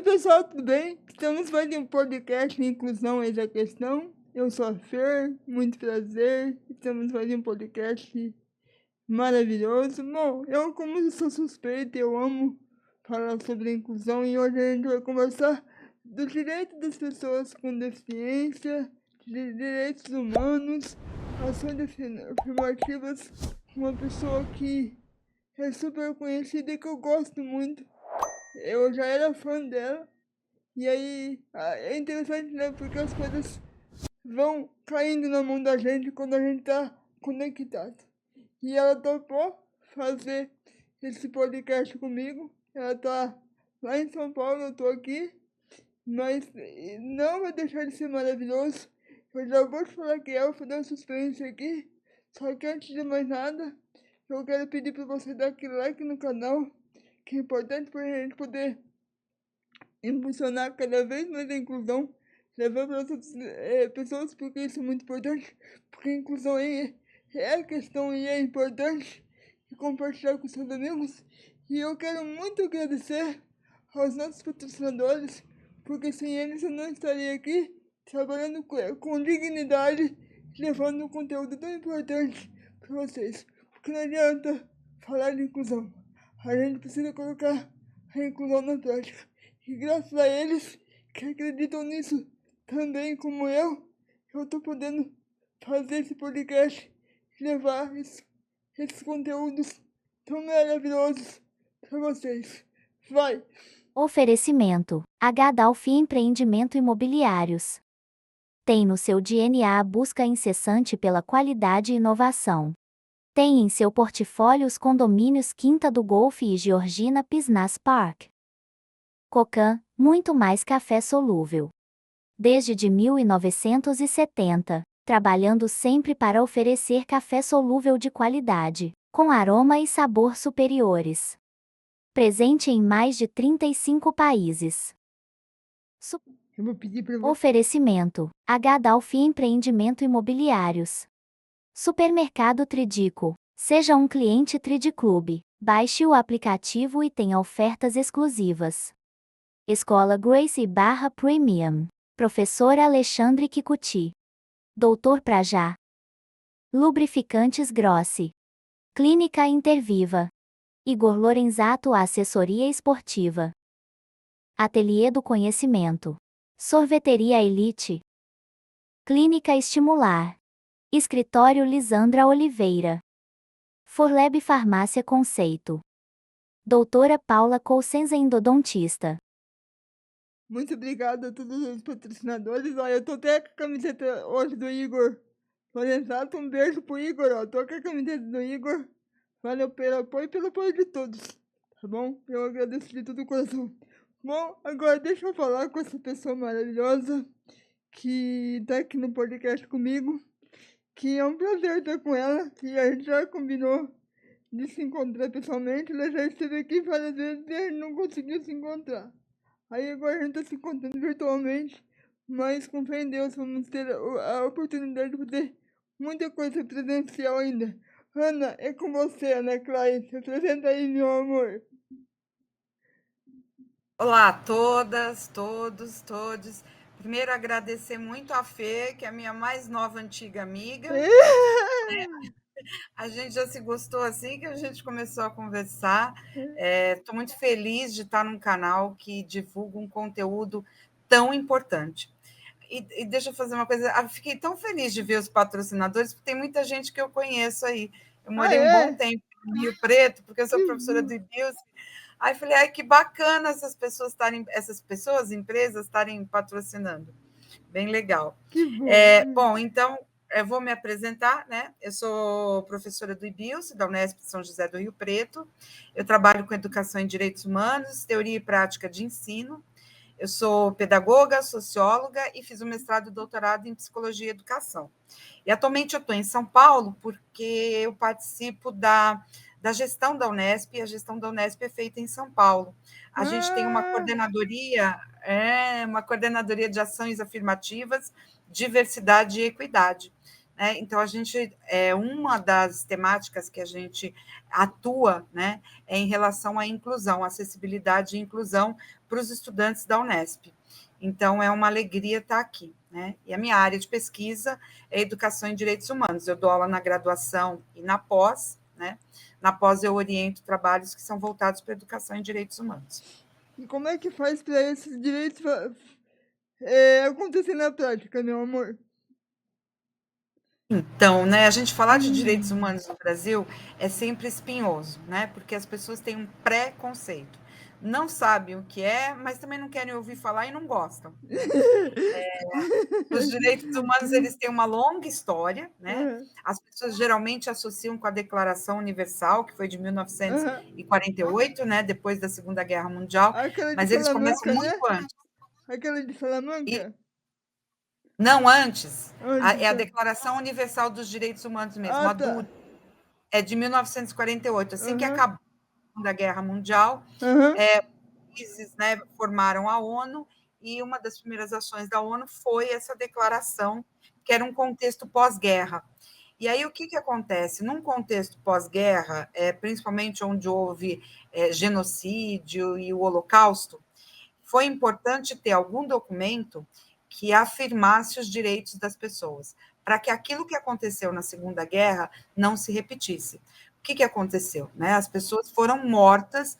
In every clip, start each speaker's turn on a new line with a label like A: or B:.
A: Oi, pessoal, tudo bem? Estamos fazendo um podcast Inclusão Eis a Questão. Eu sou a Fer, muito prazer. Estamos fazendo um podcast maravilhoso. Bom, eu como sou suspeita, eu amo falar sobre inclusão e hoje a gente vai conversar dos direitos das pessoas com deficiência, de direitos humanos, ações afirmativas, com uma pessoa que é super conhecida e que eu gosto muito. Eu já era fã dela. E aí, é interessante, né? Porque as coisas vão caindo na mão da gente quando a gente tá conectado. E ela topou fazer esse podcast comigo. Ela tá lá em São Paulo, eu tô aqui. Mas não vai deixar de ser maravilhoso. Eu já vou te falar que é, eu vou dar um suspense aqui. Só que antes de mais nada, eu quero pedir para você dar aquele like no canal, que é importante para a gente poder impulsionar cada vez mais a inclusão, levar para outras pessoas, porque isso é muito importante, porque a inclusão é a questão e é importante, e compartilhar com seus amigos. E eu quero muito agradecer aos nossos patrocinadores, porque sem eles eu não estaria aqui trabalhando com dignidade, levando um conteúdo tão importante para vocês. Porque não adianta falar de inclusão, a gente precisa colocar a inclusão na prática. E graças a eles que acreditam nisso também como eu tô podendo fazer esse podcast e levar esses conteúdos tão maravilhosos para vocês. Vai!
B: Oferecimento: H-Dalf Empreendimento Imobiliários. Tem no seu DNA a busca incessante pela qualidade e inovação. Tem em seu portfólio os condomínios Quinta do Golfe e Georgina Pisnas Park. Cocan, muito mais café solúvel. Desde de 1970, trabalhando sempre para oferecer café solúvel de qualidade, com aroma e sabor superiores. Presente em mais de 35 países.
A: Eu vou pedir para você.
B: Oferecimento: H-Dalf Empreendimento Imobiliários. Supermercado Tridico. Seja um cliente Tridiclube. Baixe o aplicativo e tenha ofertas exclusivas. Escola Gracie Barra Premium. Professor Alexandre Kikuchi. Doutor Prajá. Lubrificantes Grossi. Clínica Interviva. Igor Lorenzato Assessoria Esportiva. Ateliê do Conhecimento. Sorveteria Elite. Clínica Estimular. Escritório Lisandra Oliveira. Forleb Farmácia Conceito. Doutora Paula Colsenza Endodontista.
A: Muito obrigada a todos os patrocinadores. Olha, eu tô até com a camiseta hoje do Igor Lorenzato. Um beijo pro Igor, ó. Tô com a camiseta do Igor. Valeu pelo apoio e pelo apoio de todos, tá bom? Eu agradeço de todo o coração. Bom, agora deixa eu falar com essa pessoa maravilhosa que tá aqui no podcast comigo, que é um prazer estar com ela, que a gente já combinou de se encontrar pessoalmente. Ela já esteve aqui várias vezes e a gente não conseguiu se encontrar. Aí agora a gente está se encontrando virtualmente, mas com fé em Deus vamos ter a oportunidade de fazer muita coisa presencial ainda. Ana, é com você, Ana Clara. Se apresenta aí, meu amor.
C: Olá a todas, todos. Primeiro, agradecer muito a Fê, que é a minha mais nova antiga amiga. A gente já se gostou assim que a gente começou a conversar. Estou muito feliz de estar num canal que divulga um conteúdo tão importante. E deixa eu fazer uma coisa, fiquei tão feliz de ver os patrocinadores, porque tem muita gente que eu conheço aí. Eu morei um bom tempo em Rio Preto, porque eu sou professora do IBIUS. Aí falei, ai, que bacana essas pessoas, empresas, estarem patrocinando. Bem legal.
A: Que bom.
C: Bom, então, eu vou me apresentar, né? Eu sou professora do IBIUS, da Unesp de São José do Rio Preto. Eu trabalho com educação em direitos humanos, teoria e prática de ensino. Eu sou pedagoga, socióloga e fiz um mestrado e doutorado em psicologia e educação. E atualmente eu estou em São Paulo porque eu participo da gestão da Unesp, e a gestão da Unesp é feita em São Paulo. A gente tem uma coordenadoria de ações afirmativas, diversidade e equidade. né? Então, a gente, uma das temáticas que a gente atua, né, é em relação à inclusão, acessibilidade e inclusão para os estudantes da Unesp. Então, é uma alegria estar aqui, né? E a minha área de pesquisa é Educação em Direitos Humanos. Eu dou aula na graduação e na pós, né? Na pós eu oriento trabalhos que são voltados para a educação em direitos humanos.
A: E como é que faz para esses direitos acontecer na prática, meu amor?
C: Então, né, a gente falar de direitos humanos no Brasil é sempre espinhoso, né? Porque as pessoas têm um preconceito. Não sabem o que é, mas também não querem ouvir falar e não gostam, né? Os direitos humanos, eles têm uma longa história, né?
A: Aham,
C: As pessoas geralmente associam com a Declaração Universal, que foi de
A: aham.
C: 1948, né? Depois da Segunda Guerra Mundial,
A: Aquela de
C: mas eles começam
A: Salamanca,
C: muito
A: né?
C: antes.
A: Aquela de
C: E
A: Salamanca?
C: não antes,
A: Onde
C: é a
A: tá?
C: Declaração Universal dos Direitos Humanos mesmo,
A: Ah,
C: a
A: tá.
C: DUD, é de 1948, assim que
A: Aham,
C: acabou a Segunda Guerra Mundial,
A: aham.
C: países, né, formaram a ONU, e uma das primeiras ações da ONU foi essa declaração, que era um contexto pós-guerra. E aí, o que acontece? Num contexto pós-guerra, principalmente onde houve genocídio e o Holocausto, foi importante ter algum documento que afirmasse os direitos das pessoas, para que aquilo que aconteceu na Segunda Guerra não se repetisse. O que aconteceu? Né? As pessoas foram mortas,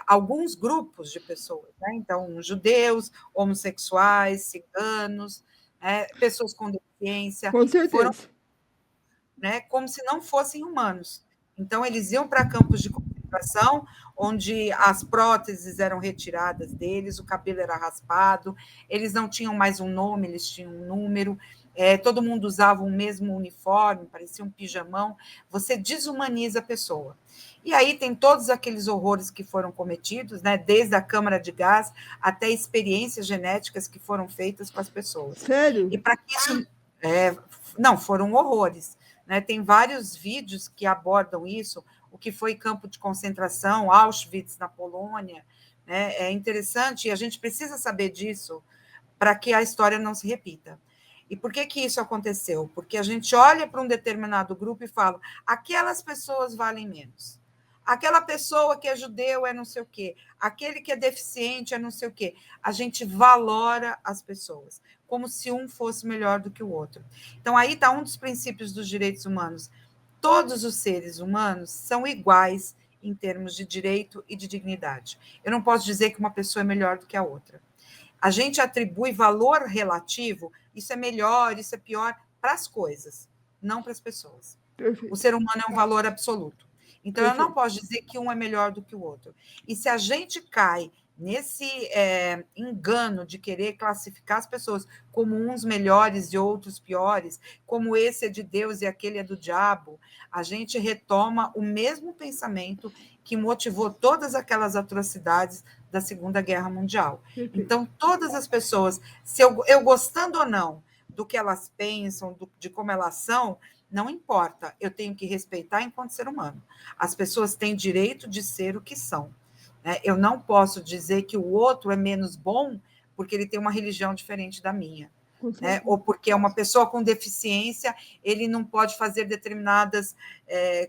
C: alguns grupos de pessoas, né? Então, judeus, homossexuais, ciganos, pessoas com deficiência,
A: Com
C: foram,
A: certeza.
C: né, como se não fossem humanos. Então, eles iam para campos de concentração, onde as próteses eram retiradas deles, o cabelo era raspado, eles não tinham mais um nome, eles tinham um número, todo mundo usava o mesmo uniforme, parecia um pijamão, você desumaniza a pessoa. E aí tem todos aqueles horrores que foram cometidos, né, desde a câmara de gás até experiências genéticas que foram feitas com as pessoas.
A: Sério?
C: E para que isso. Não, foram horrores. Né? Tem vários vídeos que abordam isso, o que foi campo de concentração, Auschwitz, na Polônia. Né? É interessante, e a gente precisa saber disso para que a história não se repita. E por que isso aconteceu? Porque a gente olha para um determinado grupo e fala: aquelas pessoas valem menos. Aquela pessoa que é judeu é não sei o quê, aquele que é deficiente é não sei o quê. A gente valora as pessoas, como se um fosse melhor do que o outro. Então, aí está um dos princípios dos direitos humanos. Todos os seres humanos são iguais em termos de direito e de dignidade. Eu não posso dizer que uma pessoa é melhor do que a outra. A gente atribui valor relativo, isso é melhor, isso é pior, para as coisas, não para as pessoas. O
A: Perfeito.
C: ser humano é um valor absoluto. Então, eu não
A: Perfeito.
C: posso dizer que um é melhor do que o outro. E se a gente cai nesse engano de querer classificar as pessoas como uns melhores e outros piores, como esse é de Deus e aquele é do diabo, a gente retoma o mesmo pensamento que motivou todas aquelas atrocidades da Segunda Guerra Mundial.
A: Perfeito.
C: Então, todas as pessoas, se eu gostando ou não do que elas pensam, de como elas são, não importa, eu tenho que respeitar enquanto ser humano. As pessoas têm direito de ser o que são. Né? Eu não posso dizer que o outro é menos bom porque ele tem uma religião diferente da minha.
A: Com
C: Né?
A: certeza.
C: Ou porque é uma pessoa com deficiência, ele não pode fazer determinadas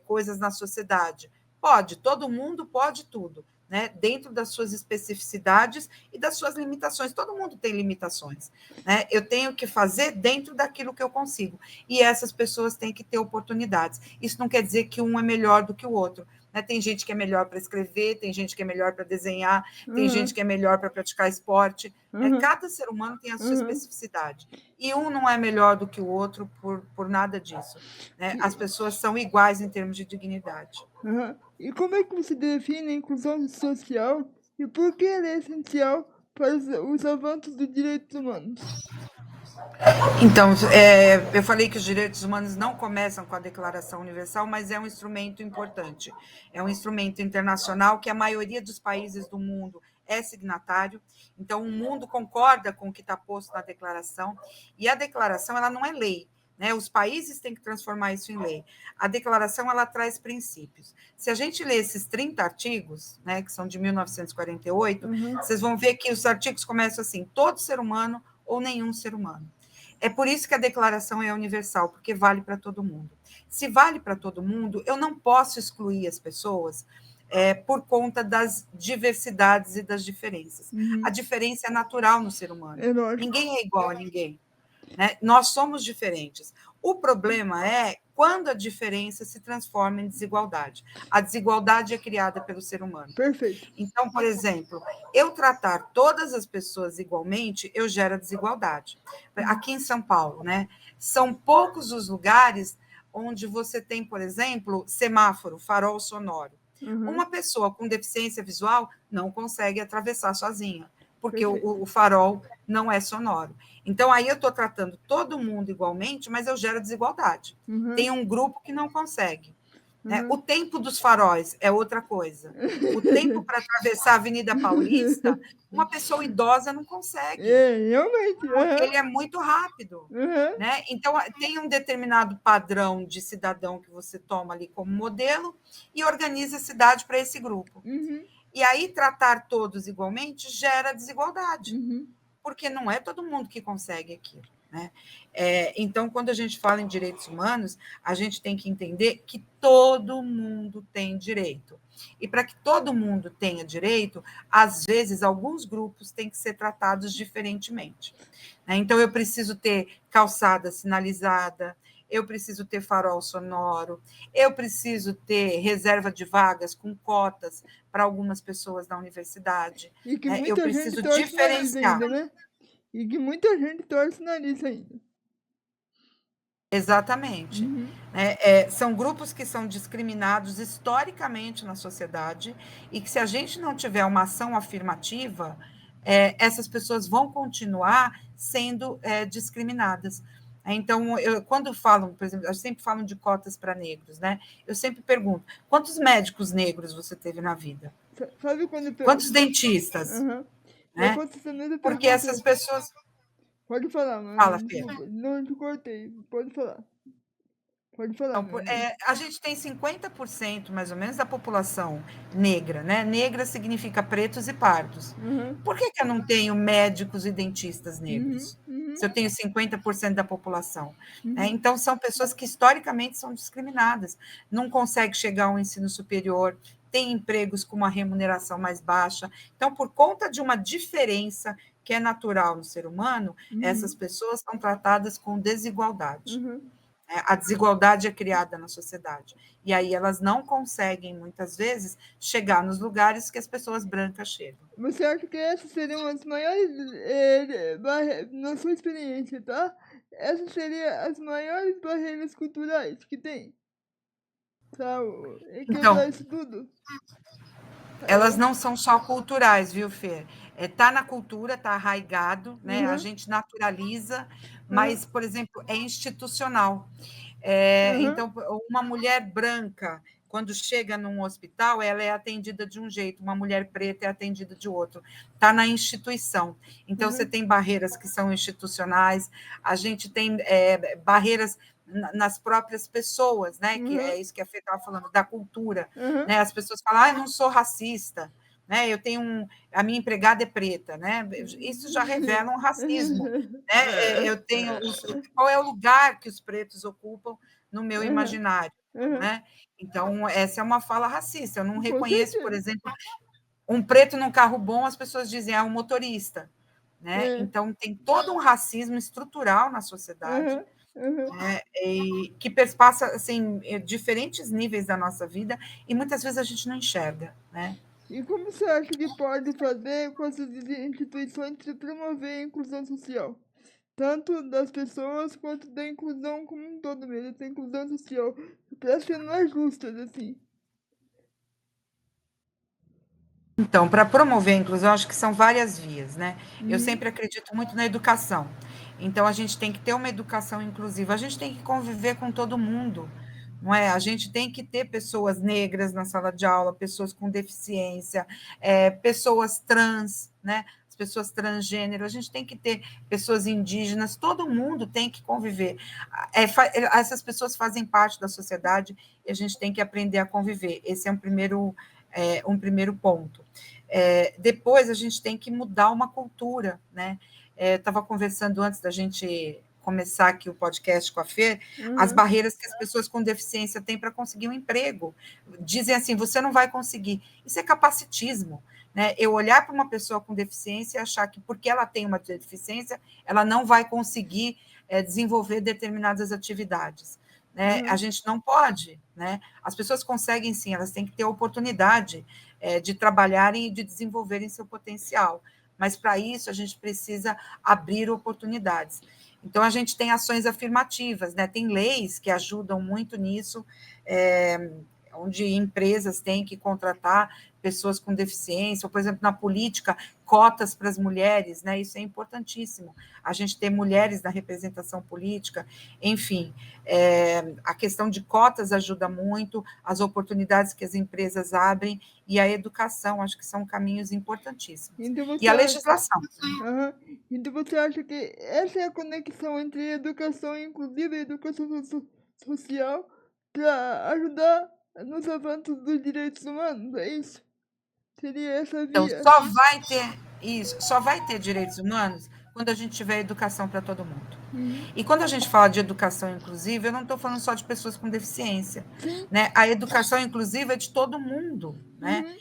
C: coisas na sociedade. Pode, todo mundo pode tudo, né? Dentro das suas especificidades e das suas limitações. Todo mundo tem limitações. Né? Eu tenho que fazer dentro daquilo que eu consigo. E essas pessoas têm que ter oportunidades. Isso não quer dizer que um é melhor do que o outro. Né? Tem gente que é melhor para escrever, tem gente que é melhor para desenhar, tem gente
A: Aham,
C: que é melhor para praticar esporte. Né?
A: aham,
C: Cada ser humano tem a sua
A: aham.
C: especificidade. E um não é melhor do que o outro por nada disso. Né? As pessoas são iguais em termos de dignidade.
A: Aham. E como é que você define a inclusão social e por que ela é essencial para os avanços dos direitos humanos?
C: Então, eu falei que os direitos humanos não começam com a Declaração Universal, mas é um instrumento importante. É um instrumento internacional que a maioria dos países do mundo é signatário. Então, o mundo concorda com o que está posto na declaração. E a declaração, ela não é lei. Né? Os países têm que transformar isso em lei. A declaração, ela traz princípios. Se a gente ler esses 30 artigos, né, que são de 1948,
A: Aham,
C: vocês vão ver que os artigos começam assim: todo ser humano ou nenhum ser humano. É por isso que a declaração é universal, porque vale para todo mundo. Se vale para todo mundo, eu não posso excluir as pessoas por conta das diversidades e das diferenças. A diferença é natural no ser humano.
A: É lógico.
C: Ninguém é igual a ninguém. Né? Nós somos diferentes. O problema é quando a diferença se transforma em desigualdade. A desigualdade é criada pelo ser humano.
A: Perfeito.
C: Então, por exemplo, eu tratar todas as pessoas igualmente, eu gero desigualdade. Aqui em São Paulo, né? São poucos os lugares onde você tem, por exemplo, semáforo, farol sonoro. Uma pessoa com deficiência visual não consegue atravessar sozinha, porque o farol não é sonoro. Então, aí eu estou tratando todo mundo igualmente, mas eu gero desigualdade. Tem um grupo que não consegue. Né? O tempo dos faróis é outra coisa. O tempo para atravessar a Avenida Paulista, uma pessoa idosa não consegue.
A: Realmente.
C: Porque ele é muito rápido. Né? Então, tem um determinado padrão de cidadão que você toma ali como modelo e organiza a cidade para esse grupo. E aí, tratar todos igualmente gera desigualdade, porque não é todo mundo que consegue aquilo. Né? Então, quando a gente fala em direitos humanos, a gente tem que entender que todo mundo tem direito. E para que todo mundo tenha direito, às vezes, alguns grupos têm que ser tratados diferentemente. Né? Então, eu preciso ter calçada sinalizada, eu preciso ter farol sonoro, eu preciso ter reserva de vagas com cotas para algumas pessoas da universidade.
A: E que
C: Eu
A: muita gente
C: preciso
A: torce o nariz
C: diferenciar.
A: ainda, né? E que muita gente torce o nariz ainda.
C: Exatamente. São grupos que são discriminados historicamente na sociedade e que, se a gente não tiver uma ação afirmativa, essas pessoas vão continuar sendo discriminadas. Então, quando falam, por exemplo, eu sempre falo de cotas para negros, né? Eu sempre pergunto, quantos médicos negros você teve na vida?
A: Sabe quando...
C: Quantos dentistas? Né? Porque essas pessoas...
A: Pode falar, mano.
C: Fala, Fê.
A: Não te cortei. Pode falar. Pode falar.
C: Então, a gente tem 50%, mais ou menos, da população negra, né? Negra significa pretos e pardos. Por que eu não tenho médicos e dentistas negros? Se eu tenho 50% da população. Então, são pessoas que historicamente são discriminadas, não conseguem chegar ao ensino superior, têm empregos com uma remuneração mais baixa. Então, por conta de uma diferença que é natural no ser humano, essas pessoas são tratadas com desigualdade. A desigualdade é criada na sociedade. E aí elas não conseguem, muitas vezes, chegar nos lugares que as pessoas brancas chegam.
A: Você acha que essas seriam as maiores, na sua experiência, tá? Essas seriam as maiores barreiras culturais que tem? Tá?
C: Então,
A: Isso tudo?
C: elas não são só culturais, viu, Fê? Tá na cultura, tá arraigado, né? A gente naturaliza, mas, por exemplo, é institucional. Então, uma mulher branca, quando chega num hospital, ela é atendida de um jeito, uma mulher preta é atendida de outro. Está na instituição. Então, você tem barreiras que são institucionais, a gente tem barreiras nas próprias pessoas, né? Que é isso que a Fê estava falando, da cultura. Né? As pessoas falam, eu não sou racista. Né? Eu tenho a minha empregada é preta, né? Isso já revela um racismo. Né? Eu tenho qual é o lugar que os pretos ocupam no meu imaginário, né? Então, essa é uma fala racista. Eu não reconheço, por exemplo, um preto num carro bom, as pessoas dizem, um motorista. Né? Então, tem todo um racismo estrutural na sociedade, que perpassa assim, diferentes níveis da nossa vida, e muitas vezes a gente não enxerga. Né?
A: E como você acha que pode fazer com essas instituições para promover a inclusão social? Tanto das pessoas quanto da inclusão como um todo mesmo, da inclusão social, para ser mais justas, assim.
C: Então, para promover a inclusão, acho que são várias vias, né? Eu sempre acredito muito na educação. Então, a gente tem que ter uma educação inclusiva, a gente tem que conviver com todo mundo, não é? A gente tem que ter pessoas negras na sala de aula, pessoas com deficiência, pessoas trans, né? As pessoas transgênero, a gente tem que ter pessoas indígenas, todo mundo tem que conviver. Essas pessoas fazem parte da sociedade e a gente tem que aprender a conviver. Esse é um primeiro ponto. Depois, a gente tem que mudar uma cultura, né? Estava conversando antes da gente começar aqui o podcast com a Fer, as barreiras que as pessoas com deficiência têm para conseguir um emprego. Dizem assim, você não vai conseguir. Isso é capacitismo. Né? Eu olhar para uma pessoa com deficiência e achar que porque ela tem uma deficiência, ela não vai conseguir desenvolver determinadas atividades. Né? A gente não pode. Né? As pessoas conseguem sim, elas têm que ter a oportunidade de trabalharem e de desenvolverem seu potencial. Mas, para isso, a gente precisa abrir oportunidades. Então, a gente tem ações afirmativas, né? Tem leis que ajudam muito nisso, onde empresas têm que contratar pessoas com deficiência, ou, por exemplo, na política, cotas para as mulheres, né? Isso é importantíssimo. A gente ter mulheres na representação política, enfim, a questão de cotas ajuda muito, as oportunidades que as empresas abrem e a educação, acho que são caminhos importantíssimos.
A: Então
C: E a legislação.
A: Então você acha que essa é a conexão entre educação inclusiva e educação social para ajudar nos avanços dos direitos humanos, é isso? Seria essa
C: Então,
A: via?
C: só vai ter direitos humanos quando a gente tiver educação para todo mundo.
A: Uhum.
C: E quando a gente fala de educação inclusiva, eu não estou falando só de pessoas com deficiência.
A: Sim.
C: Né? A educação inclusiva é de todo mundo. Né?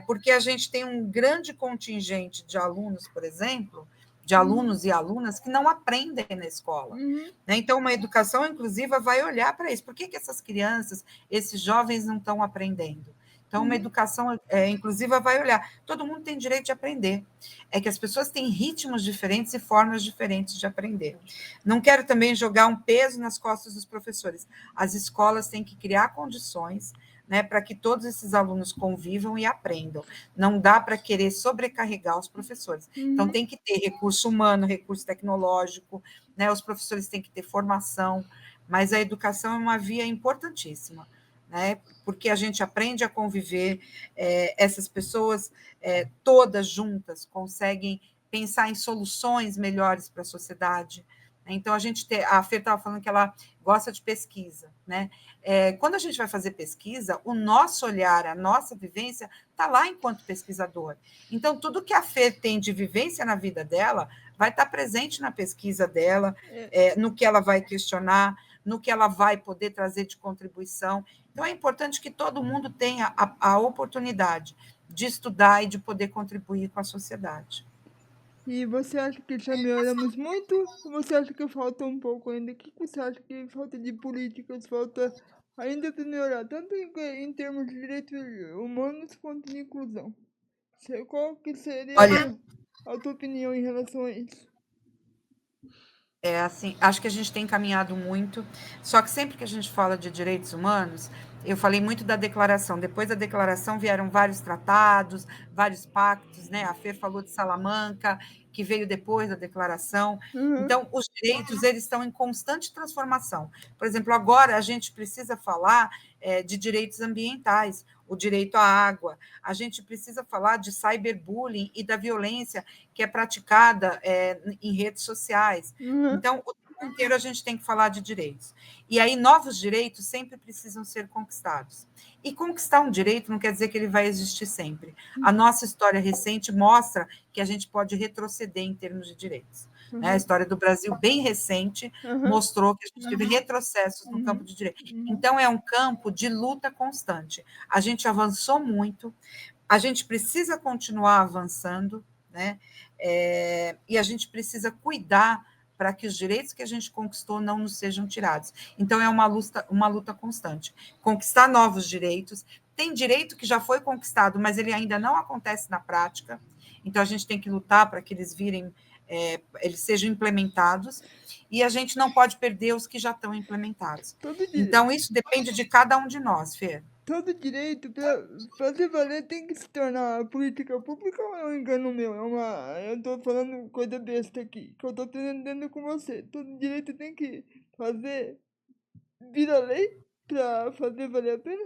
C: Porque a gente tem um grande contingente de alunos, por exemplo, de alunos e alunas que não aprendem na escola. Né? Então, uma educação inclusiva vai olhar para isso. Por que essas crianças, esses jovens não estão aprendendo? Então, uma educação inclusiva vai olhar. Todo mundo tem direito de aprender. É que as pessoas têm ritmos diferentes e formas diferentes de aprender. Não quero também jogar um peso nas costas dos professores. As escolas têm que criar condições, né, para que todos esses alunos convivam e aprendam. Não dá para querer sobrecarregar os professores. Então, tem que ter recurso humano, recurso tecnológico, né, os professores têm que ter formação, mas a educação é uma via importantíssima. Né, porque a gente aprende a conviver, essas pessoas todas juntas conseguem pensar em soluções melhores para a sociedade. Então, a Fê estava falando que ela gosta de pesquisa. Né? Quando a gente vai fazer pesquisa, o nosso olhar, a nossa vivência está lá enquanto pesquisador. Então, tudo que a Fê tem de vivência na vida dela vai estar presente na pesquisa dela, no que ela vai questionar, no que ela vai poder trazer de contribuição. Então, é importante que todo mundo tenha a oportunidade de estudar e de poder contribuir com a sociedade.
A: E você acha que já melhoramos muito? Ou você acha que falta um pouco ainda? O que você acha que falta de políticas? Falta ainda para melhorar, tanto em termos de direitos humanos quanto de inclusão? Qual que seria a tua opinião em relação a isso?
C: Assim, acho que a gente tem caminhado muito, só que sempre que a gente fala de direitos humanos, eu falei muito da declaração. Depois da declaração vieram vários tratados, vários pactos, né? A Fer falou de Salamanca, que veio depois da declaração. Então, os direitos eles estão em constante transformação. Por exemplo, agora a gente precisa falar de direitos ambientais, o direito à água. A gente precisa falar de cyberbullying e da violência que é praticada em redes sociais. Então, o tempo inteiro a gente tem que falar de direitos. E aí, novos direitos sempre precisam ser conquistados. E conquistar um direito não quer dizer que ele vai existir sempre. A nossa história recente mostra que a gente pode retroceder em termos de direitos. Né? A história do Brasil, bem recente, mostrou que a gente teve retrocessos no campo de direito. Então, é um campo de luta constante. A gente avançou muito, a gente precisa continuar avançando, né? E a gente precisa cuidar para que os direitos que a gente conquistou não nos sejam tirados. Então, é uma luta constante. Conquistar novos direitos. Tem direito que já foi conquistado, mas ele ainda não acontece na prática. Então, a gente tem que lutar para que eles eles sejam implementados. E a gente não pode perder os que já estão implementados. Então, isso depende de cada um de nós, Fer.
A: Todo direito, para fazer valer, tem que se tornar política pública ou é um engano meu? Eu tô falando coisa besta aqui, que eu tô aprendendo com você. Todo direito tem que virar lei para fazer valer a pena?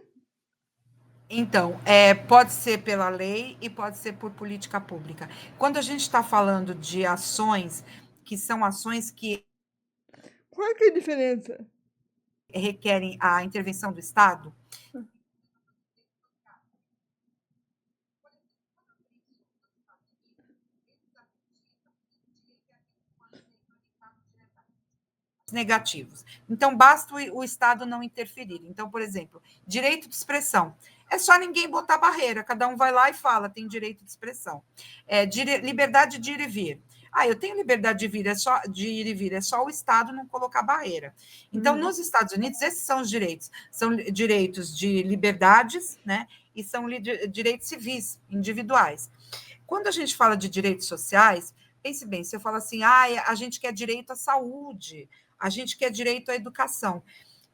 C: Então, pode ser pela lei e pode ser por política pública. Quando a gente está falando de ações, que são ações que
A: Qual é que é a diferença?
C: requerem a intervenção do Estado, negativos. Então, basta o Estado não interferir. Então, por exemplo, direito de expressão. É só ninguém botar barreira, cada um vai lá e fala, tem direito de expressão. Liberdade de ir e vir. Eu tenho liberdade de ir e vir, é só o Estado não colocar barreira. Então, nos Estados Unidos, esses são os direitos. São direitos de liberdades, né? E são direitos civis, individuais. Quando a gente fala de direitos sociais, pense bem, se eu falo assim, a gente quer direito à saúde, a gente quer direito à educação.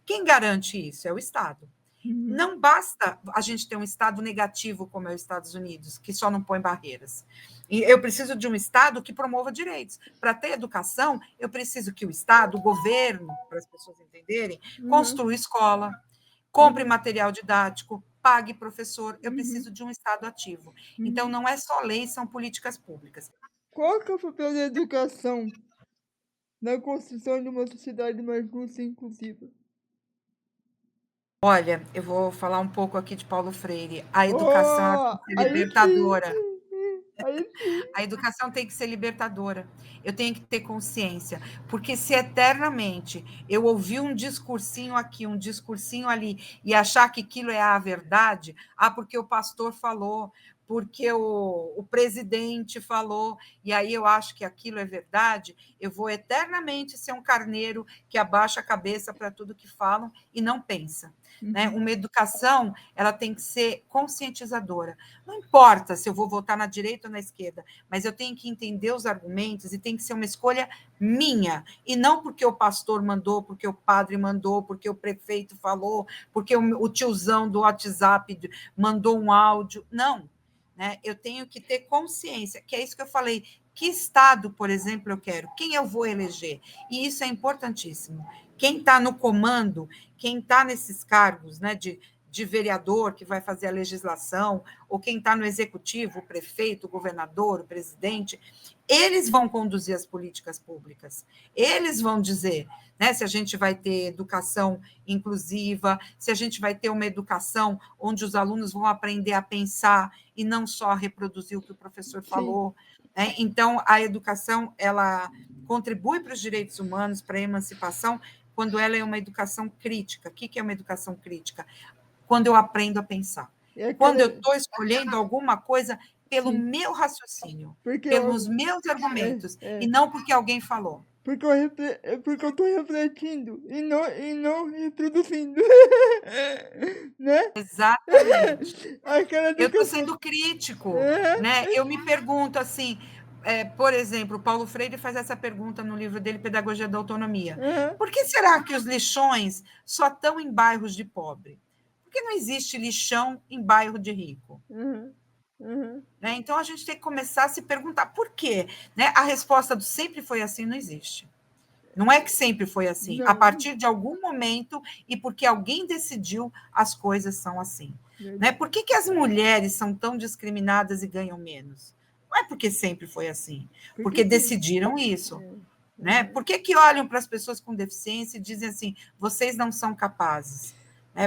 C: Quem garante isso? É o Estado. Não basta a gente ter um Estado negativo, como é os Estados Unidos, que só não põe barreiras. E eu preciso de um Estado que promova direitos. Para ter educação, eu preciso que o Estado, o governo, para as pessoas entenderem, construa escola, compre material didático, pague professor. Eu preciso de um Estado ativo. Então, não é só lei, são políticas públicas.
A: Qual que é o papel da educação na construção de uma sociedade mais justa e inclusiva?
C: Olha, eu vou falar um pouco aqui de Paulo Freire. A educação ela tem que ser
A: Aí sim!
C: libertadora.
A: Aí sim!
C: A educação tem que ser libertadora. Eu tenho que ter consciência, porque se eternamente eu ouvir um discursinho aqui, um discursinho ali, e achar que aquilo é a verdade, porque o pastor falou, porque o presidente falou, e aí eu acho que aquilo é verdade, eu vou eternamente ser um carneiro que abaixa a cabeça para tudo que falam e não pensa. Né? Uma educação, ela tem que ser conscientizadora. Não importa se eu vou votar na direita ou na esquerda, mas eu tenho que entender os argumentos e tem que ser uma escolha minha, e não porque o pastor mandou, porque o padre mandou, porque o prefeito falou, porque o tiozão do WhatsApp mandou um áudio. Não. Né? Eu tenho que ter consciência, que é isso que eu falei. Que Estado, por exemplo, eu quero? Quem eu vou eleger? E isso é importantíssimo. Quem está no comando, quem está nesses cargos, né, de vereador que vai fazer a legislação, ou quem está no executivo, o prefeito, o governador, o presidente, eles vão conduzir as políticas públicas. Eles vão dizer, né, se a gente vai ter educação inclusiva, se a gente vai ter uma educação onde os alunos vão aprender a pensar e não só a reproduzir o que o professor falou. Né? Então, a educação ela contribui para os direitos humanos, para a emancipação, quando ela é uma educação crítica. O que é uma educação crítica? Quando eu aprendo a pensar. Quando eu estou escolhendo alguma coisa pelo meu raciocínio, pelos meus argumentos, e não porque alguém falou.
A: Porque eu estou refletindo e não reproduzindo. Né?
C: Exatamente. Eu estou sendo crítico. Né? Eu me pergunto assim, por exemplo, Paulo Freire faz essa pergunta no livro dele, Pedagogia da Autonomia. Por que será que os lixões só estão em bairros de pobre? Por que não existe lixão em bairro de rico? Né? Então, a gente tem que começar a se perguntar por quê. Né? A resposta do sempre foi assim não existe. Não é que sempre foi assim. Não. A partir de algum momento, e porque alguém decidiu, as coisas são assim. Né? Por que as mulheres são tão discriminadas e ganham menos? Não é porque sempre foi assim. Porque decidiram isso. Né? Por que olham para as pessoas com deficiência e dizem assim, vocês não são capazes?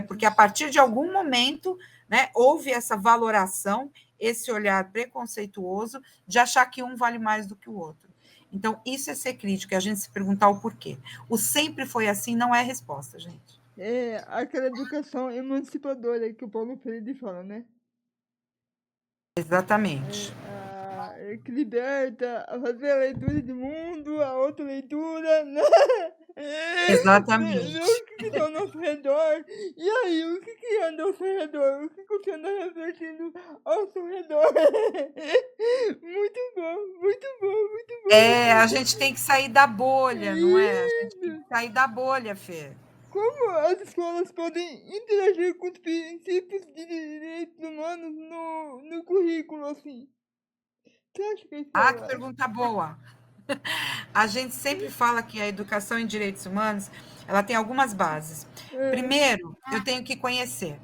C: Porque a partir de algum momento, né, houve essa valoração, esse olhar preconceituoso de achar que um vale mais do que o outro. Então, isso é ser crítico, é a gente se perguntar o porquê. O sempre foi assim não é resposta, gente.
A: É aquela educação emancipadora que o Paulo Freire fala, né?
C: Exatamente.
A: Que liberta a fazer a leitura do mundo, a outra leitura, né?
C: Exatamente.
A: O que está ao nosso redor? E aí, o que anda ao seu redor? O que você anda refletindo ao seu redor? Muito bom, muito bom, muito bom.
C: A gente tem que sair da bolha, não é? A gente tem que sair da bolha, Fê.
A: Como as escolas podem interagir com os princípios de direitos humanos no currículo, assim? Você acha que
C: que pergunta boa. A gente sempre fala que a educação em direitos humanos, ela tem algumas bases. Primeiro, eu tenho que conhecer.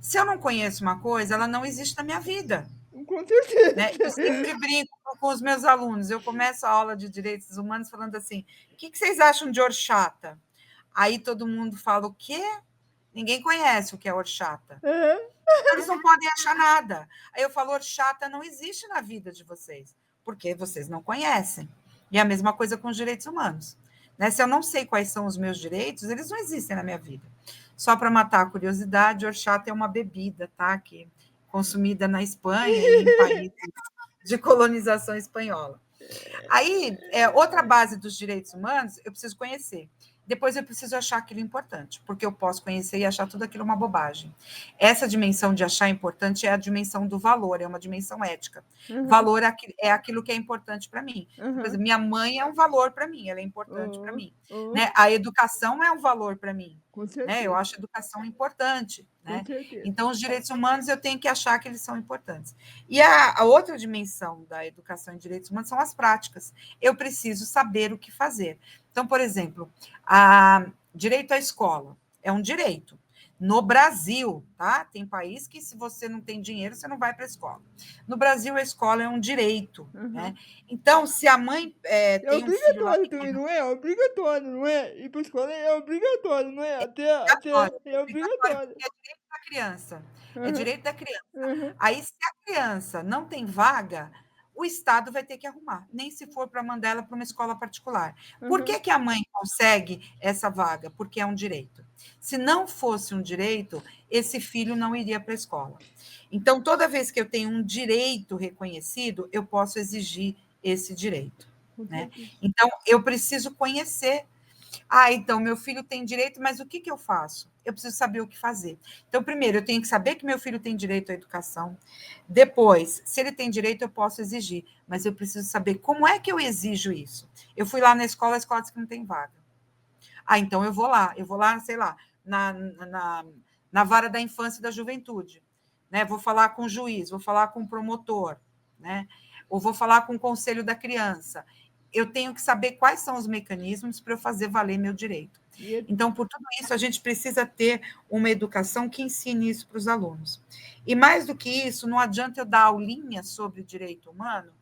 C: Se eu não conheço uma coisa, ela não existe na minha vida.
A: Com certeza.
C: Né? Eu sempre brinco com os meus alunos. Eu começo a aula de direitos humanos falando assim, o que vocês acham de horchata? Aí todo mundo fala, o quê? Ninguém conhece o que é horchata. Eles não podem achar nada. Aí eu falo, horchata não existe na vida de vocês, porque vocês não conhecem. E a mesma coisa com os direitos humanos. né? Se eu não sei quais são os meus direitos, eles não existem na minha vida. Só para matar a curiosidade, horchata é uma bebida, tá? Que consumida na Espanha e em países de colonização espanhola. Aí, outra base dos direitos humanos, eu preciso conhecer. Depois eu preciso achar aquilo importante, porque eu posso conhecer e achar tudo aquilo uma bobagem. Essa dimensão de achar importante é a dimensão do valor, é uma dimensão ética. Valor é aquilo que é importante para mim. Por exemplo, minha mãe é um valor para mim, ela é importante para mim. Né? A educação é um valor para mim.
A: Com
C: Né?
A: certeza.
C: Eu acho a educação importante. Né?
A: Com certeza.
C: Então, os direitos humanos eu tenho que achar que eles são importantes. E a outra dimensão da educação em direitos humanos são as práticas. Eu preciso saber o que fazer. Então, por exemplo, direito à escola é um direito. No Brasil, tá? Tem país que, se você não tem dinheiro, você não vai para a escola. No Brasil, a escola é um direito. Né? Então, se a mãe tem um filho lá...
A: É obrigatório também, não é? É obrigatório, não é? Ir para a escola é obrigatório, não é? Até é obrigatório.
C: É direito da criança. É direito da criança. Aí, se a criança não tem vaga, o Estado vai ter que arrumar, nem se for para mandar ela para uma escola particular. Por que a mãe consegue essa vaga? Porque é um direito. Se não fosse um direito, esse filho não iria para a escola. Então, toda vez que eu tenho um direito reconhecido, eu posso exigir esse direito. Né? Então, eu preciso conhecer. Então, meu filho tem direito, mas o que eu faço? Eu preciso saber o que fazer. Então, primeiro, eu tenho que saber que meu filho tem direito à educação. Depois, se ele tem direito, eu posso exigir, mas eu preciso saber como é que eu exijo isso. Eu fui lá na escola, a escola disse que não tem vaga. Então eu vou lá, sei lá, na vara da infância e da juventude. Né? Vou falar com o juiz, vou falar com o promotor, né? Ou vou falar com o conselho da criança. Eu tenho que saber quais são os mecanismos para eu fazer valer meu direito. Então, por tudo isso, a gente precisa ter uma educação que ensine isso para os alunos. E mais do que isso, não adianta eu dar aulinha sobre direito humano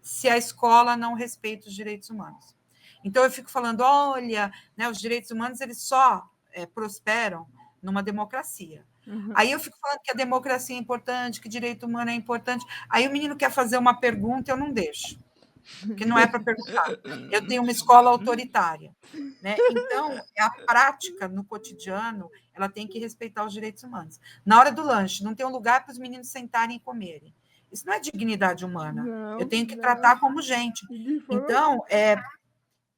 C: se a escola não respeita os direitos humanos. Então, eu fico falando, olha, né, os direitos humanos eles só prosperam numa democracia. Aí eu fico falando que a democracia é importante, que direito humano é importante. Aí o menino quer fazer uma pergunta, eu não deixo, porque não é para perguntar. Eu tenho uma escola autoritária. Né? Então, a prática no cotidiano, ela tem que respeitar os direitos humanos. Na hora do lanche, não tem um lugar para os meninos sentarem e comerem. Isso não é dignidade humana. Eu tenho que tratar como gente. Então,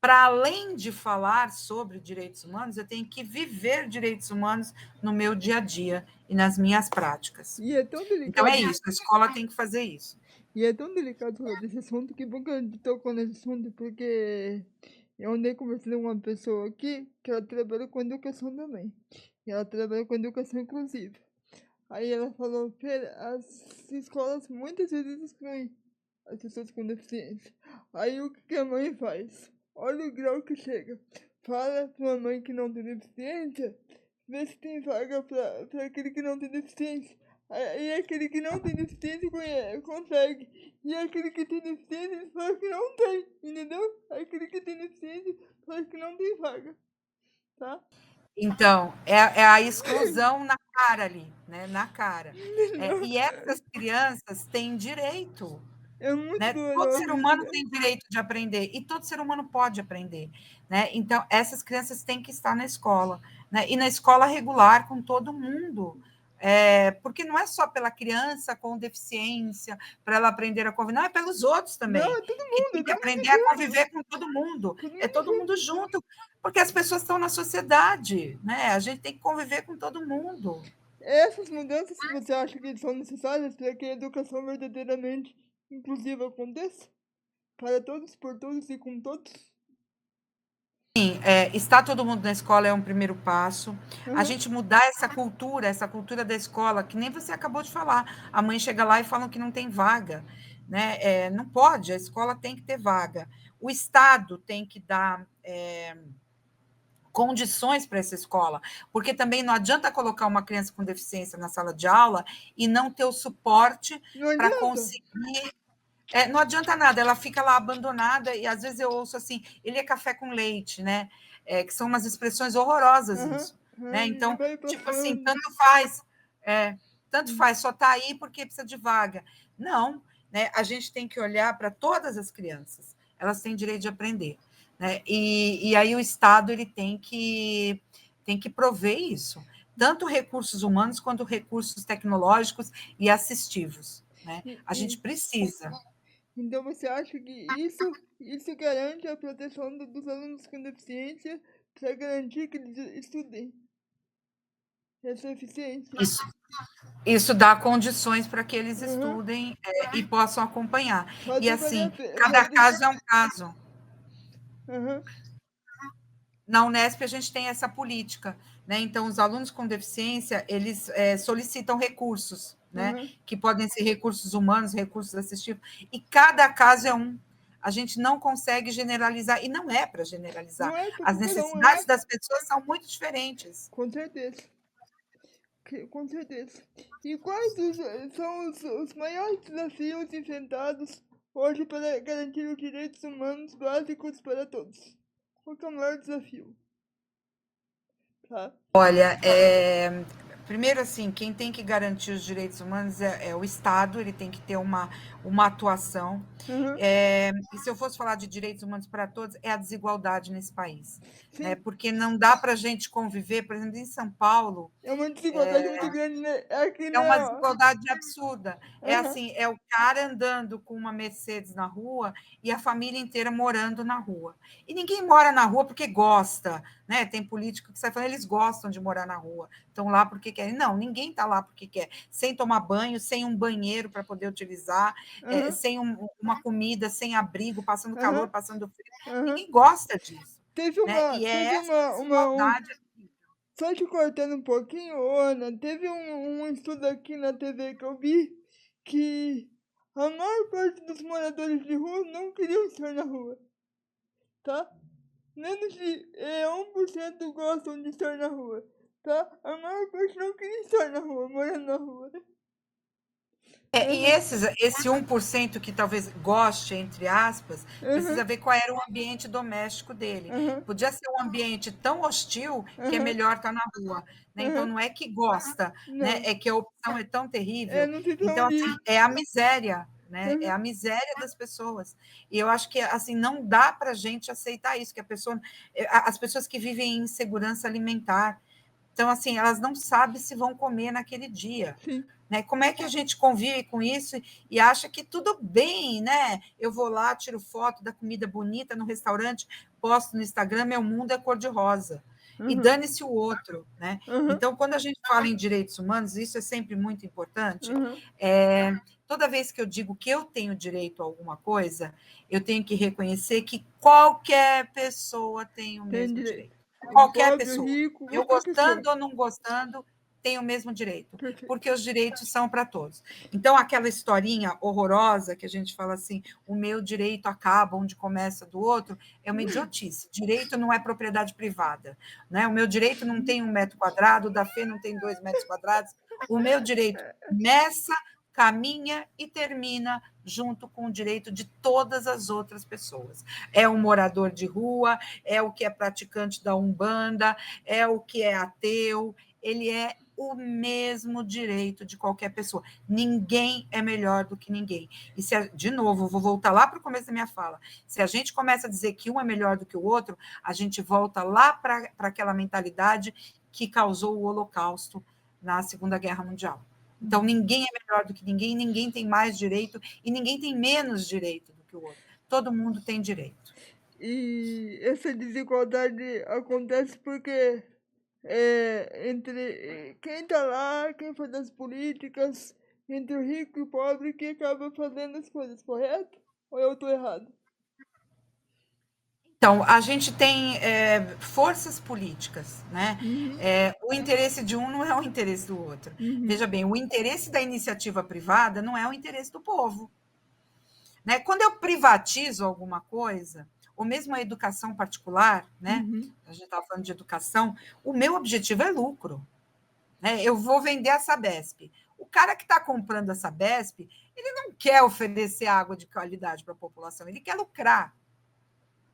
C: para além de falar sobre direitos humanos, eu tenho que viver direitos humanos no meu dia a dia e nas minhas práticas. Então, é isso, a escola tem que fazer isso.
A: E é tão delicado falar desse assunto, que bom que a gente tocou nesse assunto, porque eu andei conversando com uma pessoa aqui, que ela trabalha com educação também. E ela trabalha com educação inclusiva. Aí ela falou, Fer, as escolas muitas vezes excluem as pessoas com deficiência. Aí o que a mãe faz? Olha o grau que chega. Fala para a mãe que não tem deficiência, vê se tem vaga para aquele que não tem deficiência. Aí aquele que não tem deficiência consegue. E aquele que tem deficiência fala que não tem, entendeu? Aquele que tem deficiência fala que não tem vaga. Tá?
C: Então, é a exclusão na cara ali, né? Na cara. E essas crianças têm direito.
A: É muito
C: né? Todo ser humano tem direito de aprender e todo ser humano pode aprender. Né? Então, essas crianças têm que estar na escola. Né? E na escola regular com todo mundo. Porque não é só pela criança com deficiência, para ela aprender a conviver, não, é pelos outros também.
A: Não, é todo mundo.
C: Tem que aprender a conviver com todo mundo. É todo mundo junto, porque as pessoas estão na sociedade, né? A gente tem que conviver com todo mundo.
A: Essas mudanças que você acha que são necessárias para que a educação verdadeiramente inclusiva aconteça? Para todos, por todos e com todos?
C: Sim, estar todo mundo na escola é um primeiro passo. A gente mudar essa cultura da escola, que nem você acabou de falar. A mãe chega lá e falam que não tem vaga. Né? Não pode, a escola tem que ter vaga. O Estado tem que dar condições para essa escola, porque também não adianta colocar uma criança com deficiência na sala de aula e não ter o suporte para conseguir. Não adianta nada, ela fica lá abandonada, e às vezes eu ouço assim, ele é café com leite, né? Que são umas expressões horrorosas isso. Né? Então, tipo assim, tanto faz, só está aí porque precisa de vaga. Não, né? A gente tem que olhar para todas as crianças, elas têm direito de aprender. né? E aí o Estado ele tem que prover isso, tanto recursos humanos quanto recursos tecnológicos e assistivos, né?
A: E-
C: A gente
A: e-
C: precisa.
A: Então você acha que isso garante a proteção dos alunos com deficiência para garantir que eles estudem essa eficiência?
C: Isso dá condições para que eles
A: Uhum.
C: estudem e possam acompanhar. E
A: Fazer valer
C: assim,
A: a pena.
C: cada caso é um caso.
A: Uhum.
C: Na Unesp a gente tem essa política, né? Então os alunos com deficiência eles solicitam recursos, né?
A: Uhum.
C: Que podem ser recursos humanos, recursos assistivos, e cada caso é um. A gente não consegue generalizar e não é para generalizar.
A: Não é
C: As
A: porque cada um
C: necessidades
A: é,
C: das pessoas são muito diferentes.
A: com certeza. Com certeza. E quais são os maiores desafios enfrentados hoje para garantir os direitos humanos básicos para todos? Qual que é o maior desafio? Tá?
C: Olha, primeiro assim, quem tem que garantir os direitos humanos é o Estado, ele tem que ter uma atuação.
A: Uhum.
C: E se eu fosse falar de direitos humanos para todos, é a desigualdade nesse país, né?
A: Sim,
C: Porque não dá para a gente conviver, por exemplo, em São Paulo,
A: é uma desigualdade muito grande, né? Aqui,
C: é
A: né?
C: uma
A: Ó.
C: desigualdade absurda. É
A: Uhum.
C: assim, é o cara andando com uma Mercedes na rua e a família inteira morando na rua. E ninguém mora na rua porque gosta, né? Tem político que sai falando, eles gostam de morar na rua, estão lá porque querem. Não, ninguém está lá porque quer, sem tomar banho, sem um banheiro para poder utilizar,
A: Uhum.
C: sem uma comida, sem abrigo, passando calor,
A: Uhum.
C: passando frio.
A: Uhum.
C: Ninguém gosta disso,
A: Teve
C: né?
A: uma,
C: E é
A: teve
C: essa
A: uma.
C: desigualdade.
A: Só te cortando um pouquinho, ô, Ana, teve um estudo aqui na TV que eu vi que a maior parte dos moradores de rua não queriam estar na rua, tá? Menos de 1% gostam de estar na rua, tá? A maior parte não queria estar na rua, morando na rua.
C: E
A: Uhum,
C: esse 1% que talvez goste, entre aspas,
A: uhum,
C: precisa ver qual era o ambiente doméstico dele.
A: uhum,
C: Podia ser um ambiente tão hostil que é
A: uhum,
C: melhor estar na rua, né? Então
A: uhum.
C: não é que gosta, né?
A: Não,
C: É que a opção é tão terrível.
A: não tem pra
C: Então
A: onde
C: assim,
A: ir.
C: é a miséria, né? É
A: Uhum,
C: a miséria das pessoas. E eu acho que assim não dá para a gente aceitar isso, que a pessoa, as pessoas que vivem em insegurança alimentar, então assim, elas não sabem se vão comer naquele dia.
A: sim.
C: Né? Como é que a gente convive com isso e acha que tudo bem, né? Eu vou lá, tiro foto da comida bonita no restaurante, posto no Instagram, meu mundo é cor-de-rosa. E
A: Uhum,
C: dane-se o outro, né?
A: uhum,
C: Então, quando a gente fala em direitos humanos, isso é sempre muito importante.
A: uhum.
C: Toda vez que eu digo que eu tenho direito a alguma coisa, eu tenho que reconhecer que qualquer pessoa tem o
A: Tem
C: mesmo
A: direito.
C: direito.
A: O
C: Qualquer
A: pobre, o
C: pessoa.
A: rico,
C: Eu
A: qualquer pessoa.
C: gostando ou não gostando, tem o mesmo direito, porque
A: Perfeito.
C: os direitos são para todos. Então, aquela historinha horrorosa que a gente fala assim, o meu direito acaba onde começa do outro, é uma idiotice. Direito não é propriedade privada, né? O meu direito não tem 1 metro quadrado, o da Fê não tem 2 metros quadrados. O meu direito começa, caminha e termina junto com o direito de todas as outras pessoas. É o morador de rua, é o que é praticante da Umbanda, é o que é ateu, ele é o mesmo direito de qualquer pessoa. Ninguém é melhor do que ninguém. E se, de novo, vou voltar lá para o começo da minha fala. Se a gente começa a dizer que um é melhor do que o outro, a gente volta lá para aquela mentalidade que causou o Holocausto na Segunda Guerra Mundial. Então, ninguém é melhor do que ninguém, ninguém tem mais direito e ninguém tem menos direito do que o outro. Todo mundo tem direito.
A: E essa desigualdade acontece porque entre quem tá lá, quem faz as políticas, entre o rico e o pobre, que acaba fazendo as coisas, correto? Ou eu tô errado?
C: Então, a gente tem forças políticas, né?
A: Uhum,
C: O interesse de um não é o interesse do outro.
A: uhum,
C: Veja bem, o interesse da iniciativa privada não é o interesse do povo. Né? Quando eu privatizo alguma coisa, ou mesmo a educação particular, né?
A: uhum,
C: A gente estava falando de educação, o meu objetivo é lucro. Né? Eu vou vender a Sabesp. O cara que está comprando a Sabesp, ele não quer oferecer água de qualidade para a população, ele quer lucrar.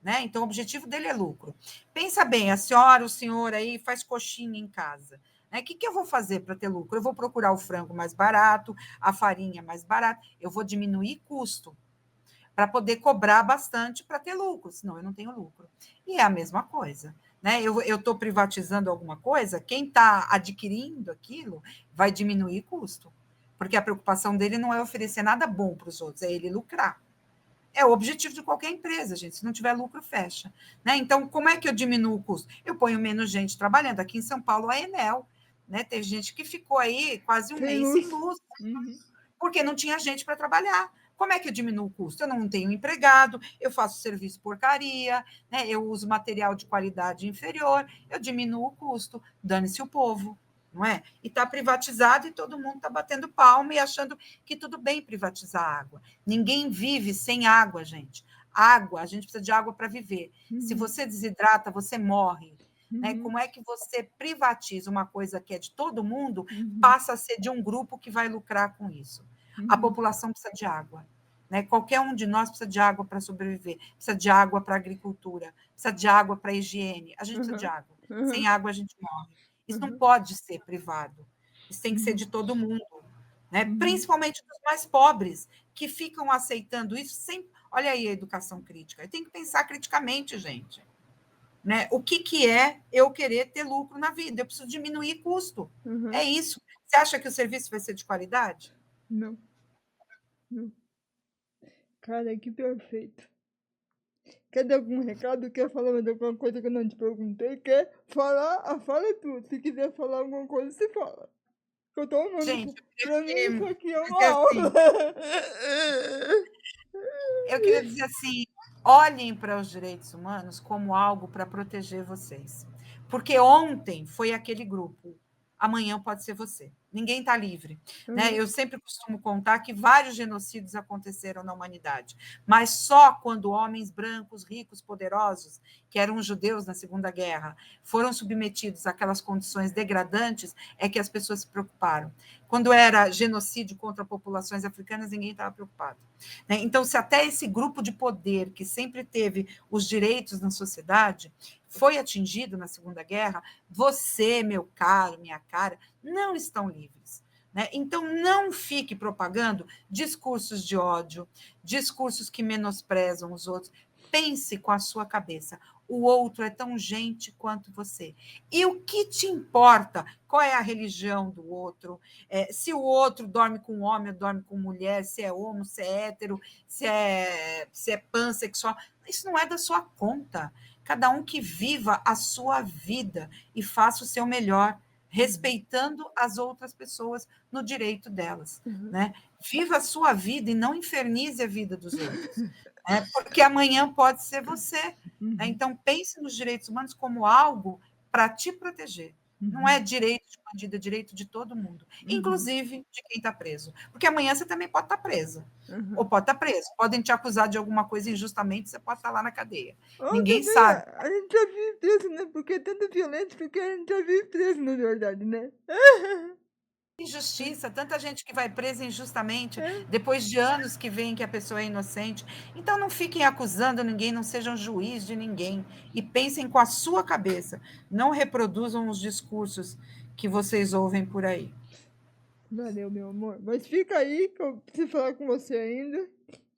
C: Né? Então, o objetivo dele é lucro. Pensa bem, a senhora, o senhor aí faz coxinha em casa. Né? O que eu vou fazer para ter lucro? Eu vou procurar o frango mais barato, a farinha mais barata, eu vou diminuir custo. para poder cobrar bastante para ter lucro, senão eu não tenho lucro. E é a mesma coisa. Né? Eu estou privatizando alguma coisa, quem está adquirindo aquilo vai diminuir custo, porque a preocupação dele não é oferecer nada bom para os outros, é ele lucrar. É o objetivo de qualquer empresa, gente. Se não tiver lucro, fecha. Né? Então, como é que eu diminuo o custo? Eu ponho menos gente trabalhando. Aqui em São Paulo, a Enel. Né? Tem gente que ficou aí quase um mês sem luz, porque não tinha gente para trabalhar. Como é que eu diminuo o custo? Eu não tenho empregado, eu faço serviço porcaria, né? Eu uso material de qualidade inferior, eu diminuo o custo, dane-se o povo, não é? E está privatizado e todo mundo está batendo palma e achando que tudo bem privatizar a água. Ninguém vive sem água, gente. Água, a gente precisa de água para viver. Se você desidrata, você morre. Né? Como é que você privatiza uma coisa que é de todo mundo, passa a ser de um grupo que vai lucrar com isso? A população precisa de água. Né? Qualquer um de nós precisa de água para sobreviver, precisa de água para a agricultura, precisa de água para a higiene. A gente precisa de água. Sem água a gente morre. Isso não pode ser privado. Isso tem que ser de todo mundo. Né? Principalmente dos mais pobres, que ficam aceitando isso sem. Olha aí a educação crítica. Tem que pensar criticamente, gente. Né? O que é eu querer ter lucro na vida? Eu preciso diminuir custo. É isso. Você acha que o serviço vai ser de qualidade?
A: Não. Não. Cara, que perfeito. Quer dar algum recado? Quer falar mais alguma coisa que eu não te perguntei? Quer falar? Fala tu. Se quiser falar alguma coisa, você fala. Eu tô amando.
C: Gente,
A: pra mim, isso aqui é uma
C: assim,
A: aula.
C: Eu queria dizer assim, olhem para os direitos humanos como algo para proteger vocês. Porque ontem foi aquele grupo, amanhã pode ser você. Ninguém está livre. Né? Eu sempre costumo contar que vários genocídios aconteceram na humanidade, mas só quando homens brancos, ricos, poderosos, que eram judeus na Segunda Guerra, foram submetidos àquelas condições degradantes, é que as pessoas se preocuparam. Quando era genocídio contra populações africanas, ninguém estava preocupado. Né? Então, se até esse grupo de poder, que sempre teve os direitos na sociedade, foi atingido na Segunda Guerra, você, meu caro, minha cara, não estão livres. Né? Então, não fique propagando discursos de ódio, discursos que menosprezam os outros. Pense com a sua cabeça. O outro é tão gente quanto você. E o que te importa? Qual é a religião do outro? Se o outro dorme com homem ou dorme com mulher, se é homo, se é hétero, se é pansexual. Isso não é da sua conta. Cada um que viva a sua vida e faça o seu melhor, respeitando as outras pessoas no direito delas. Né? Viva a sua vida e não infernize a vida dos outros. Porque amanhã pode ser você. Né? Então, pense nos direitos humanos como algo para te proteger. Não é direito de bandido, é direito de todo mundo, inclusive de quem está preso. Porque amanhã você também pode estar presa. Ou pode estar preso. Podem te acusar de alguma coisa injustamente, você pode estar lá na cadeia. Ninguém sabe.
A: A gente já vive preso, né? Porque é tanta violência, porque a gente já vive preso, na verdade, né?
C: Injustiça, tanta gente que vai presa injustamente, depois de anos que veem que a pessoa é inocente. Então não fiquem acusando ninguém, não sejam juiz de ninguém e pensem com a sua cabeça. Não reproduzam os discursos que vocês ouvem por aí.
A: Valeu, meu amor. Mas fica aí que eu preciso falar com você ainda.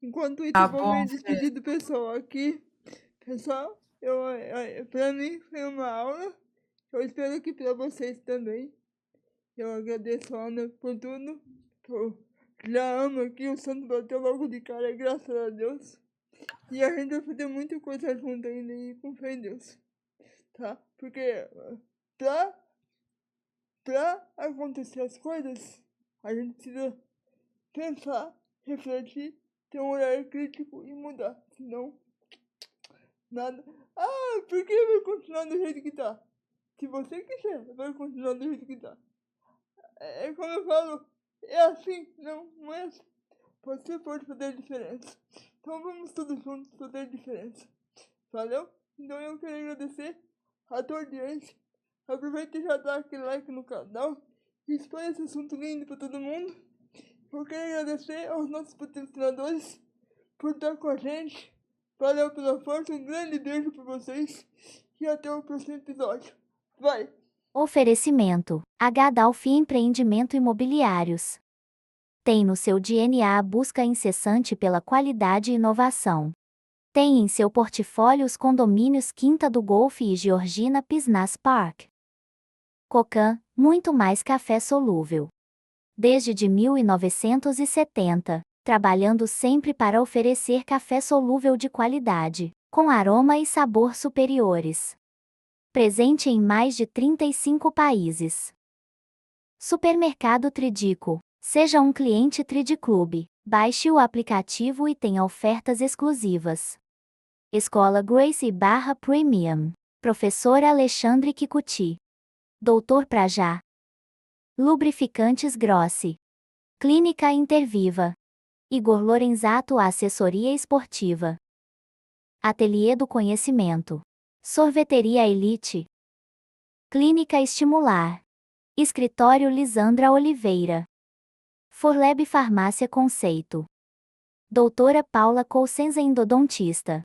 A: Enquanto isso,
C: Tá
A: eu vou
C: bom,
A: me despedir do pessoal aqui. Pessoal, pra mim foi uma aula. Eu espero que para vocês também. Eu agradeço a Ana por tudo. Eu já amo aqui, o santo bateu logo de cara, graças a Deus. E a gente vai fazer muita coisa junto ainda e com fé em Deus. Tá? Porque pra acontecer as coisas, a gente precisa pensar, refletir, ter um olhar crítico e mudar. Senão, nada. Por que vai continuar do jeito que tá? Se você quiser, vai continuar do jeito que tá. É como eu falo, é assim, não é assim. Você pode fazer diferença. Então vamos todos juntos fazer diferença. Valeu? Então eu quero agradecer a tua audiência. Aproveita e já dá aquele like no canal. E espalha esse assunto lindo para todo mundo. Eu quero agradecer aos nossos patrocinadores por estar com a gente. Valeu pela força, um grande beijo para vocês. E até o próximo episódio. Vai!
B: Oferecimento: H. Dalfi Empreendimento Imobiliários. Tem no seu DNA a busca incessante pela qualidade e inovação. Tem em seu portfólio os condomínios Quinta do Golfe e Georgina Business Park. Cocan, muito mais café solúvel. Desde de 1970, trabalhando sempre para oferecer café solúvel de qualidade, com aroma e sabor superiores. Presente em mais de 35 países. Supermercado Tridico. Seja um cliente Tridiclube. Baixe o aplicativo e tenha ofertas exclusivas. Escola Gracie / Premium. Professor Alexandre Kikuchi. Doutor Prajá. Lubrificantes Grossi. Clínica Interviva. Igor Lorenzato Assessoria Esportiva. Ateliê do Conhecimento. Sorveteria Elite. Clínica Estimular. Escritório Lisandra Oliveira. Forleb Farmácia Conceito. Doutora Paula Colsenza Endodontista.